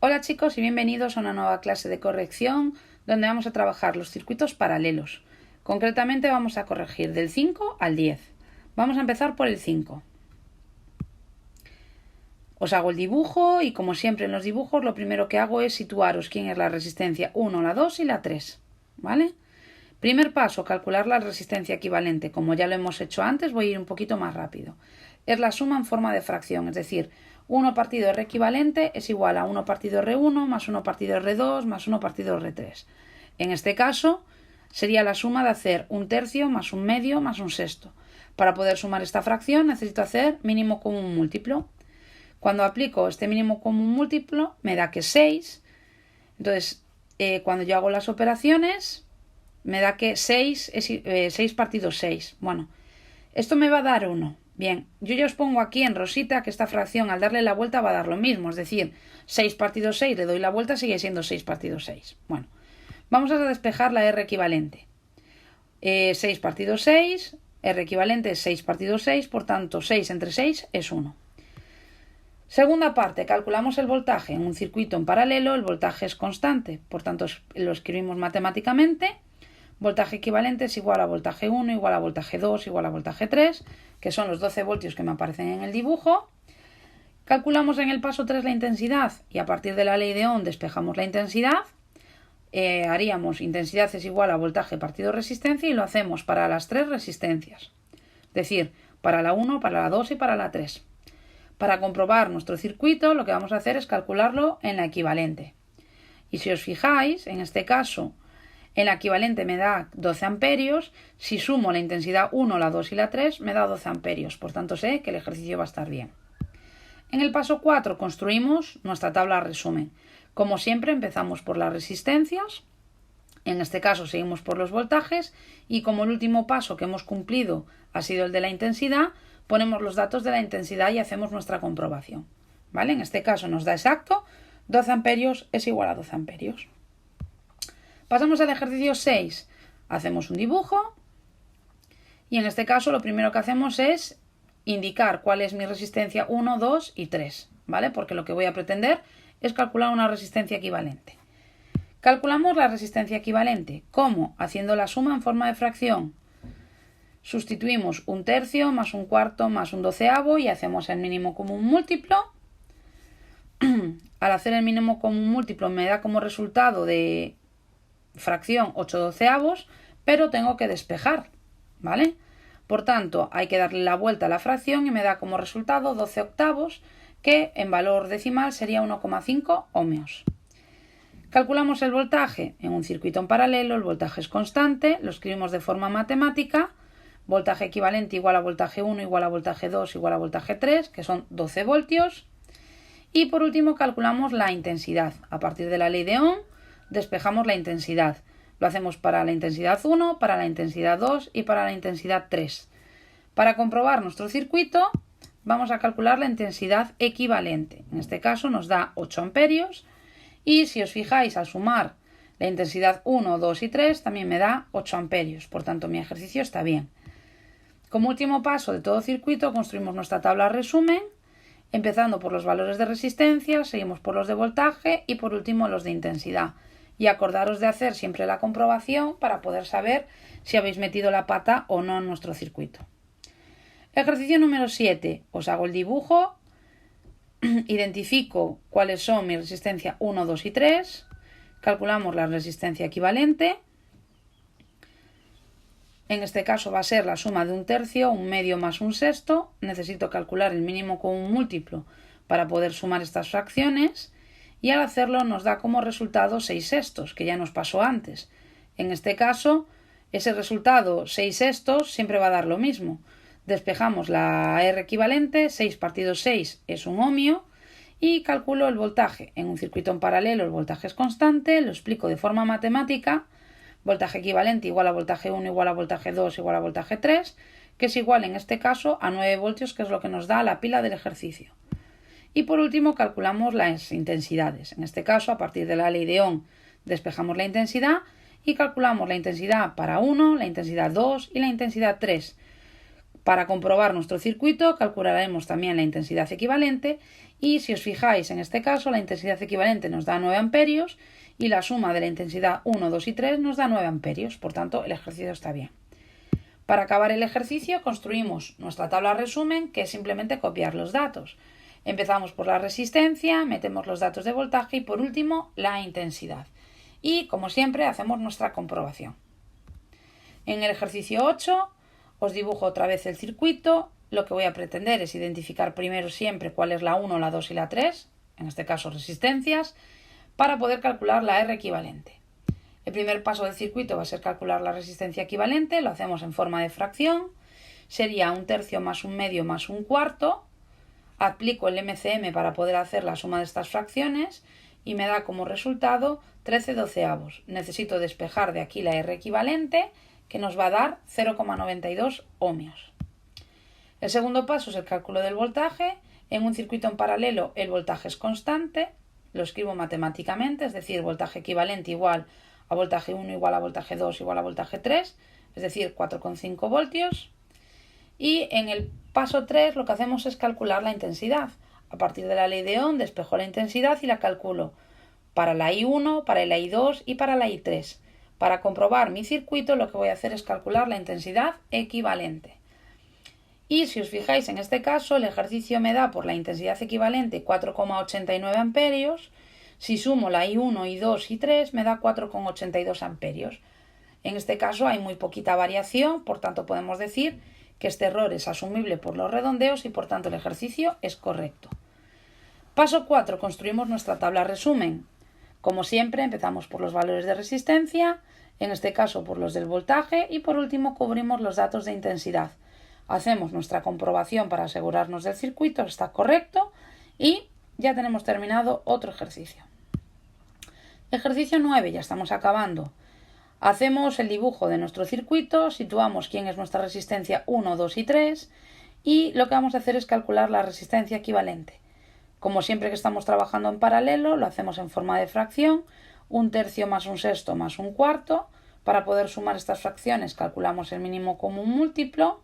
Hola chicos y bienvenidos a una nueva clase de corrección donde vamos a trabajar los circuitos paralelos. Concretamente vamos a corregir del 5 al 10. Vamos a empezar por el 5. Os hago el dibujo y como siempre en los dibujos lo primero que hago es situaros quién es la resistencia 1, la 2 y la 3. ¿Vale? Primer paso, calcular la resistencia equivalente. Como ya lo hemos hecho antes, voy a ir un poquito más rápido. Es la suma en forma de fracción, es decir, 1 partido R equivalente es igual a 1 partido R1 más 1 partido R2 más 1 partido R3. En este caso, sería la suma de hacer un tercio más un medio más un sexto. Para poder sumar esta fracción necesito hacer mínimo común múltiplo. Cuando aplico este mínimo común múltiplo me da que 6. Entonces, cuando yo hago las operaciones, me da que 6 partido 6. Bueno, esto me va a dar 1. Bien, yo ya os pongo aquí en rosita que esta fracción al darle la vuelta va a dar lo mismo. Es decir, 6 partido 6 le doy la vuelta, sigue siendo 6 partido 6. Bueno, vamos a despejar la R equivalente. 6 partido 6, R equivalente es 6 partido 6, por tanto 6 entre 6 es 1. Segunda parte, calculamos el voltaje. En un circuito en paralelo el voltaje es constante, por tanto lo escribimos matemáticamente. Voltaje equivalente es igual a voltaje 1, igual a voltaje 2, igual a voltaje 3, que son los 12 voltios que me aparecen en el dibujo. Calculamos en el paso 3 la intensidad y a partir de la ley de Ohm despejamos la intensidad. Haríamos intensidad es igual a voltaje partido resistencia y lo hacemos para las 3 resistencias. Es decir, para la 1, para la 2 y para la 3. Para comprobar nuestro circuito lo que vamos a hacer es calcularlo en la equivalente. Y si os fijáis, en este caso, en la equivalente me da 12 amperios. Si sumo la intensidad 1, la 2 y la 3, me da 12 amperios. Por tanto, sé que el ejercicio va a estar bien. En el paso 4 construimos nuestra tabla resumen. Como siempre, empezamos por las resistencias. En este caso, seguimos por los voltajes. Y como el último paso que hemos cumplido ha sido el de la intensidad, ponemos los datos de la intensidad y hacemos nuestra comprobación. ¿Vale? En este caso nos da exacto 12 amperios es igual a 12 amperios. Pasamos al ejercicio 6. Hacemos un dibujo y en este caso lo primero que hacemos es indicar cuál es mi resistencia 1, 2 y 3, ¿vale? Porque lo que voy a pretender es calcular una resistencia equivalente. Calculamos la resistencia equivalente. ¿Cómo? Haciendo la suma en forma de fracción. Sustituimos un tercio más un cuarto más un doceavo y hacemos el mínimo común múltiplo. Al hacer el mínimo común múltiplo me da como resultado de fracción 8 doceavos, pero tengo que despejar, ¿vale? Por tanto, hay que darle la vuelta a la fracción y me da como resultado 12 octavos, que en valor decimal sería 1,5 ohmios. Calculamos el voltaje. En un circuito en paralelo el voltaje es constante, lo escribimos de forma matemática. Voltaje equivalente igual a voltaje 1 igual a voltaje 2 igual a voltaje 3, que son 12 voltios. Y por último calculamos la intensidad. A partir de la ley de Ohm despejamos la intensidad. Lo hacemos para la intensidad 1, para la intensidad 2 y para la intensidad 3. Para comprobar nuestro circuito vamos a calcular la intensidad equivalente. En este caso nos da 8 amperios y si os fijáis al sumar la intensidad 1, 2 y 3 también me da 8 amperios. Por tanto mi ejercicio está bien. Como último paso de todo circuito construimos nuestra tabla resumen, empezando por los valores de resistencia, seguimos por los de voltaje y por último los de intensidad. Y acordaros de hacer siempre la comprobación para poder saber si habéis metido la pata o no en nuestro circuito. Ejercicio número 7. Os hago el dibujo, identifico cuáles son mi resistencia 1, 2 y 3, calculamos la resistencia equivalente. En este caso va a ser la suma de un tercio, un medio más un sexto. Necesito calcular el mínimo común múltiplo para poder sumar estas fracciones. Y al hacerlo nos da como resultado 6 sextos, que ya nos pasó antes. En este caso, ese resultado 6 sextos siempre va a dar lo mismo. Despejamos la R equivalente, 6 partido 6 es un ohmio, y calculo el voltaje. En un circuito en paralelo el voltaje es constante, lo explico de forma matemática. Voltaje equivalente igual a voltaje 1 igual a voltaje 2 igual a voltaje 3, que es igual en este caso a 9 voltios, que es lo que nos da la pila del ejercicio. Y por último calculamos las intensidades. En este caso, a partir de la ley de Ohm, despejamos la intensidad y calculamos la intensidad para 1, la intensidad 2 y la intensidad 3. Para comprobar nuestro circuito calcularemos también la intensidad equivalente Y si os fijáis, en este caso la intensidad equivalente nos da 9 amperios y la suma de la intensidad 1, 2 y 3 nos da 9 amperios. Por tanto, el ejercicio está bien. Para acabar el ejercicio construimos nuestra tabla resumen, que es simplemente copiar los datos. Empezamos por la resistencia, metemos los datos de voltaje y por último la intensidad. Y como siempre hacemos nuestra comprobación. En el ejercicio 8 os dibujo otra vez el circuito. Lo que voy a pretender es identificar primero siempre cuál es la 1, la 2 y la 3, en este caso resistencias, para poder calcular la R equivalente. El primer paso del circuito va a ser calcular la resistencia equivalente, lo hacemos en forma de fracción, sería 1/3 más 1/2 más 1/4, aplico el MCM para poder hacer la suma de estas fracciones y me da como resultado 13/12. Necesito despejar de aquí la R equivalente, que nos va a dar 0,92 ohmios. El segundo paso es el cálculo del voltaje. En un circuito en paralelo el voltaje es constante, lo escribo matemáticamente, es decir, voltaje equivalente igual a voltaje 1 igual a voltaje 2 igual a voltaje 3, es decir, 4,5 voltios. Y en el paso 3 lo que hacemos es calcular la intensidad. A partir de la ley de Ohm despejo la intensidad y la calculo para la I1, para la I2 y para la I3. Para comprobar mi circuito lo que voy a hacer es calcular la intensidad equivalente. Y si os fijáis en este caso el ejercicio me da por la intensidad equivalente 4,89 amperios. Si sumo la I1, I2 y 3 me da 4,82 amperios. En este caso hay muy poquita variación, por tanto podemos decir que este error es asumible por los redondeos y por tanto el ejercicio es correcto. Paso 4. Construimos nuestra tabla resumen. Como siempre empezamos por los valores de resistencia, en este caso por los del voltaje y por último cubrimos los datos de intensidad. Hacemos nuestra comprobación para asegurarnos del circuito está correcto y ya tenemos terminado otro ejercicio. Ejercicio 9, ya estamos acabando. Hacemos el dibujo de nuestro circuito, situamos quién es nuestra resistencia 1, 2 y 3 y lo que vamos a hacer es calcular la resistencia equivalente. Como siempre que estamos trabajando en paralelo, lo hacemos en forma de fracción, 1/3 más 1/6 más 1/4. Para poder sumar estas fracciones calculamos el mínimo común múltiplo.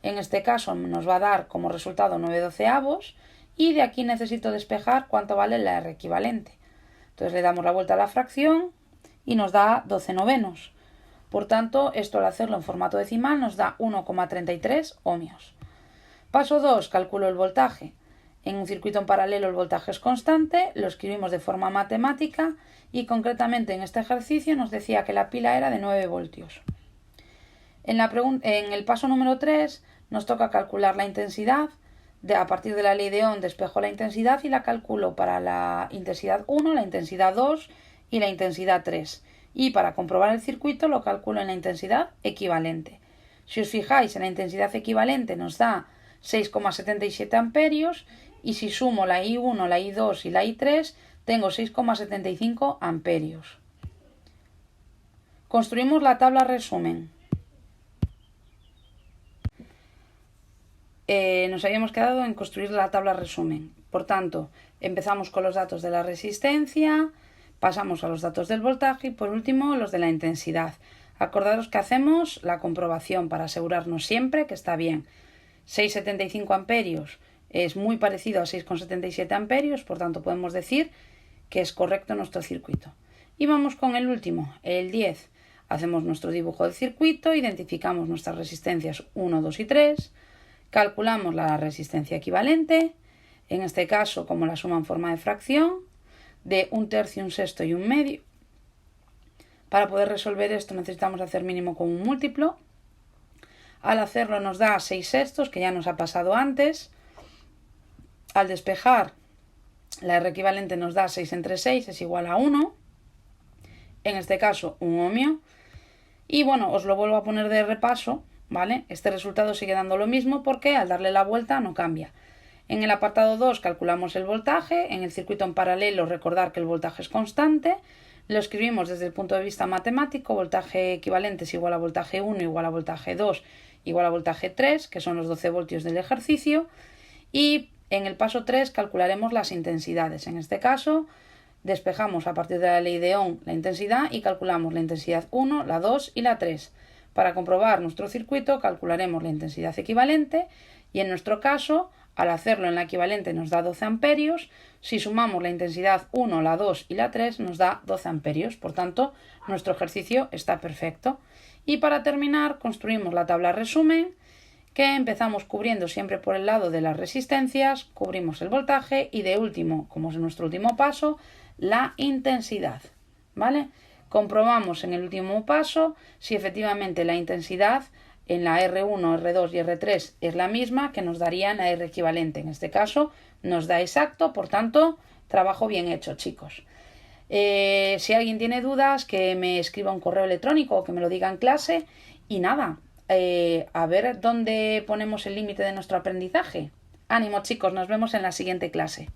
En este caso nos va a dar como resultado 9/12 y de aquí necesito despejar cuánto vale la R equivalente. Entonces le damos la vuelta a la fracción y nos da 12/9. Por tanto, esto al hacerlo en formato decimal nos da 1,33 ohmios. Paso 2. Calculo el voltaje. En un circuito en paralelo el voltaje es constante, lo escribimos de forma matemática y concretamente en este ejercicio nos decía que la pila era de 9 voltios. En el paso número 3 nos toca calcular la intensidad. A partir de la ley de Ohm despejo la intensidad y la calculo para la intensidad 1, la intensidad 2 y la intensidad 3. Y para comprobar el circuito lo calculo en la intensidad equivalente. Si os fijáis, en la intensidad equivalente nos da 6,77 amperios y si sumo la I1, la I2 y la I3 tengo 6,75 amperios. Construimos la tabla resumen. Nos habíamos quedado en construir la tabla resumen. Por tanto, empezamos con los datos de la resistencia, pasamos a los datos del voltaje y por último los de la intensidad. Acordaros que hacemos la comprobación para asegurarnos siempre que está bien. 6,75 amperios es muy parecido a 6,77 amperios, por tanto podemos decir que es correcto nuestro circuito. Y vamos con el último, el 10. Hacemos nuestro dibujo del circuito, identificamos nuestras resistencias 1, 2 y 3. Calculamos la resistencia equivalente, en este caso como la suma en forma de fracción, de 1/3, 1/6 y 1/2. Para poder resolver esto necesitamos hacer mínimo común múltiplo. Al hacerlo nos da 6/6, que ya nos ha pasado antes. Al despejar, la R equivalente nos da 6 entre 6 es igual a 1. En este caso, 1 ohmio. Y bueno, os lo vuelvo a poner de repaso. ¿Vale? Este resultado sigue dando lo mismo porque al darle la vuelta no cambia. En el apartado 2 calculamos el voltaje, en el circuito en paralelo recordar que el voltaje es constante, lo escribimos desde el punto de vista matemático, voltaje equivalente es igual a voltaje 1 igual a voltaje 2 igual a voltaje 3, que son los 12 voltios del ejercicio, y en el paso 3 calcularemos las intensidades. En este caso despejamos a partir de la ley de Ohm la intensidad y calculamos la intensidad 1, la 2 y la 3. Para comprobar nuestro circuito calcularemos la intensidad equivalente y en nuestro caso Al hacerlo en la equivalente nos da 12 amperios. Si sumamos la intensidad 1, la 2 y la 3 nos da 12 amperios. Por tanto, nuestro ejercicio está perfecto. Y para terminar, construimos la tabla resumen, que empezamos cubriendo siempre por el lado de las resistencias, cubrimos el voltaje y de último, como es nuestro último paso, la intensidad. ¿Vale? Comprobamos en el último paso si efectivamente la intensidad en la R1, R2 y R3 es la misma que nos daría en la R equivalente. En este caso nos da exacto, por tanto, trabajo bien hecho, chicos. Si alguien tiene dudas, que me escriba un correo electrónico o que me lo diga en clase. Y nada, a ver dónde ponemos el límite de nuestro aprendizaje. Ánimo, chicos, nos vemos en la siguiente clase.